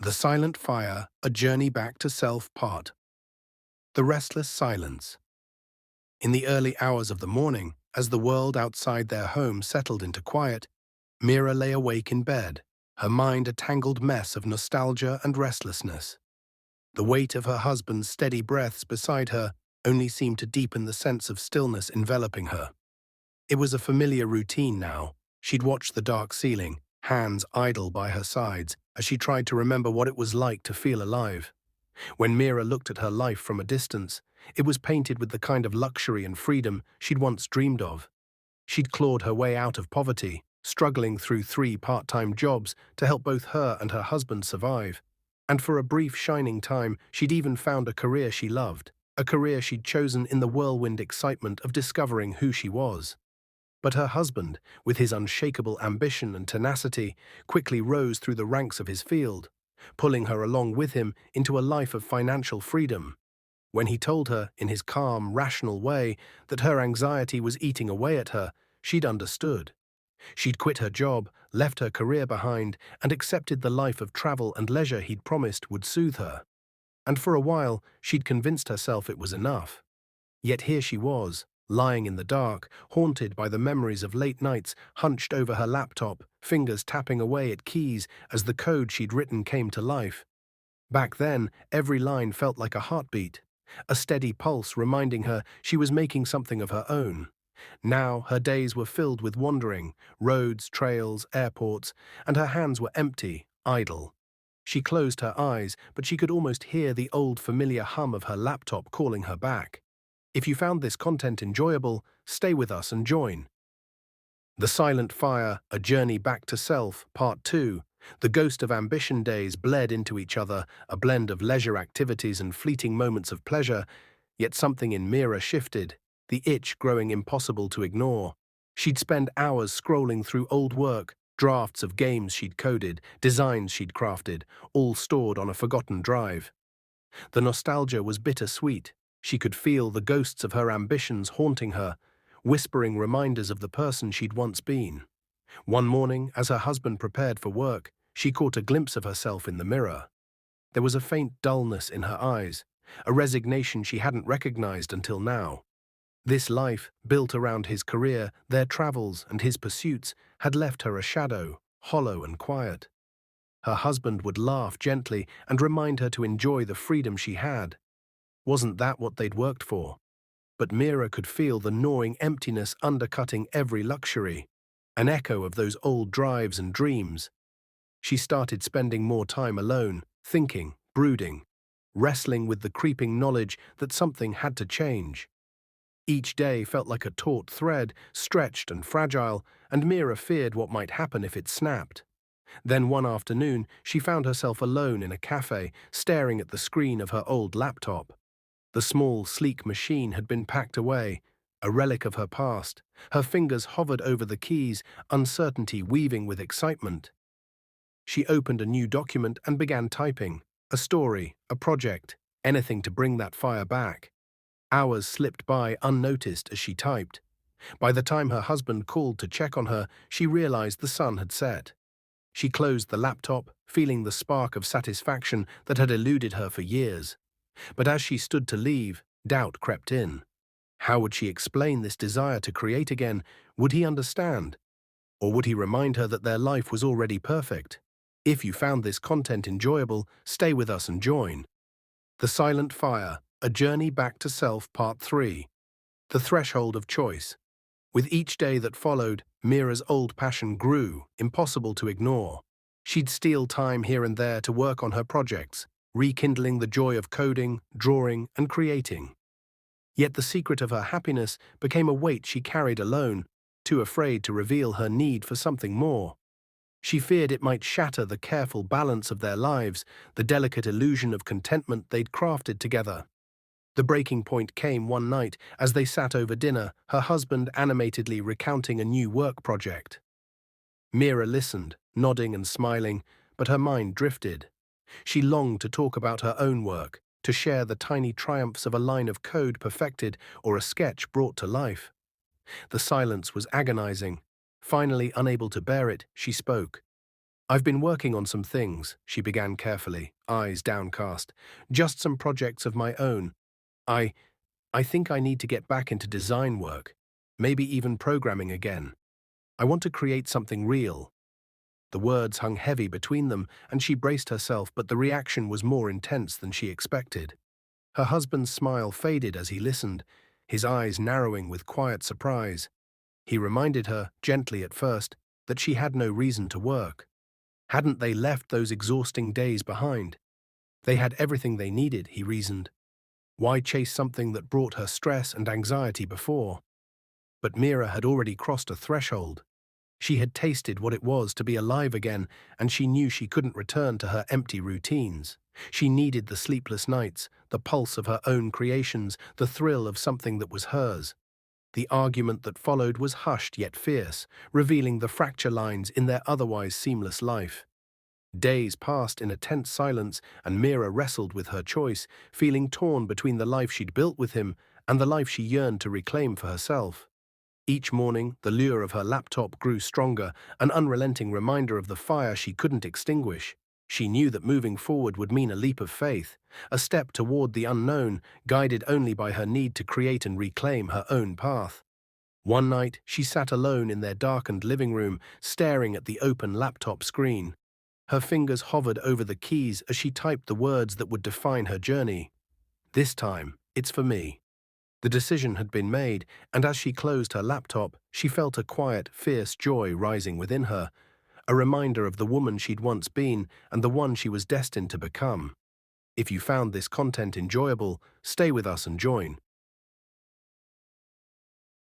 The Silent Fire, A Journey Back to Self Part. The Restless Silence. In the early hours of the morning, as the world outside their home settled into quiet, Mira lay awake in bed, her mind a tangled mess of nostalgia and restlessness. The weight of her husband's steady breaths beside her only seemed to deepen the sense of stillness enveloping her. It was a familiar routine now. She'd watch the dark ceiling, hands idle by her sides, as she tried to remember what it was like to feel alive. When Mira looked at her life from a distance, it was painted with the kind of luxury and freedom she'd once dreamed of. She'd clawed her way out of poverty, struggling through 3 part-time jobs to help both her and her husband survive. And for a brief shining time, she'd even found a career she loved, a career she'd chosen in the whirlwind excitement of discovering who she was. But her husband, with his unshakable ambition and tenacity, quickly rose through the ranks of his field, pulling her along with him into a life of financial freedom. When he told her, in his calm, rational way, that her anxiety was eating away at her, she'd understood. She'd quit her job, left her career behind, and accepted the life of travel and leisure he'd promised would soothe her. And for a while, she'd convinced herself it was enough. Yet here she was, lying in the dark, haunted by the memories of late nights, hunched over her laptop, fingers tapping away at keys as the code she'd written came to life. Back then, every line felt like a heartbeat, a steady pulse reminding her she was making something of her own. Now her days were filled with wandering, roads, trails, airports, and her hands were empty, idle. She closed her eyes, but she could almost hear the old familiar hum of her laptop calling her back. If you found this content enjoyable, stay with us and join. The Silent Fire, A Journey Back to Self, Part 2. The ghost of ambition days bled into each other, a blend of leisure activities and fleeting moments of pleasure, yet something in Mira shifted, the itch growing impossible to ignore. She'd spend hours scrolling through old work, drafts of games she'd coded, designs she'd crafted, all stored on a forgotten drive. The nostalgia was bittersweet. She could feel the ghosts of her ambitions haunting her, whispering reminders of the person she'd once been. One morning, as her husband prepared for work, she caught a glimpse of herself in the mirror. There was a faint dullness in her eyes, a resignation she hadn't recognized until now. This life, built around his career, their travels, and his pursuits, had left her a shadow, hollow and quiet. Her husband would laugh gently and remind her to enjoy the freedom she had. Wasn't that what they'd worked for? But Mira could feel the gnawing emptiness undercutting every luxury, an echo of those old drives and dreams. She started spending more time alone, thinking, brooding, wrestling with the creeping knowledge that something had to change. Each day felt like a taut thread, stretched and fragile, and Mira feared what might happen if it snapped. Then one afternoon, she found herself alone in a cafe, staring at the screen of her old laptop. The small, sleek machine had been packed away, a relic of her past. Her fingers hovered over the keys, uncertainty weaving with excitement. She opened a new document and began typing. A story, a project, anything to bring that fire back. Hours slipped by unnoticed as she typed. By the time her husband called to check on her, she realized the sun had set. She closed the laptop, feeling the spark of satisfaction that had eluded her for years. But as she stood to leave, doubt crept in. How would she explain this desire to create again? Would he understand? Or would he remind her that their life was already perfect? If you found this content enjoyable, stay with us and join. The Silent Fire, A Journey Back to Self, Part 3. The Threshold of Choice. With each day that followed, Mira's old passion grew, impossible to ignore. She'd steal time here and there to work on her projects, rekindling the joy of coding, drawing, and creating. Yet the secret of her happiness became a weight she carried alone, too afraid to reveal her need for something more. She feared it might shatter the careful balance of their lives, the delicate illusion of contentment they'd crafted together. The breaking point came one night as they sat over dinner, her husband animatedly recounting a new work project. Mira listened, nodding and smiling, but her mind drifted. She longed to talk about her own work, to share the tiny triumphs of a line of code perfected or a sketch brought to life. The silence was agonizing. Finally, unable to bear it, she spoke. I've been working on some things, she began carefully, eyes downcast. Just some projects of my own. I, I think I need to get back into design work, maybe even programming again. I want to create something real. The words hung heavy between them, and she braced herself, but the reaction was more intense than she expected. Her husband's smile faded as he listened, his eyes narrowing with quiet surprise. He reminded her, gently at first, that she had no reason to work. Hadn't they left those exhausting days behind? They had everything they needed, he reasoned. Why chase something that brought her stress and anxiety before? But Mira had already crossed a threshold. She had tasted what it was to be alive again, and she knew she couldn't return to her empty routines. She needed the sleepless nights, the pulse of her own creations, the thrill of something that was hers. The argument that followed was hushed yet fierce, revealing the fracture lines in their otherwise seamless life. Days passed in a tense silence, and Mira wrestled with her choice, feeling torn between the life she'd built with him and the life she yearned to reclaim for herself. Each morning, the lure of her laptop grew stronger, an unrelenting reminder of the fire she couldn't extinguish. She knew that moving forward would mean a leap of faith, a step toward the unknown, guided only by her need to create and reclaim her own path. One night, she sat alone in their darkened living room, staring at the open laptop screen. Her fingers hovered over the keys as she typed the words that would define her journey. This time, it's for me. The decision had been made, and as she closed her laptop, she felt a quiet, fierce joy rising within her, a reminder of the woman she'd once been and the one she was destined to become. If you found this content enjoyable, stay with us and join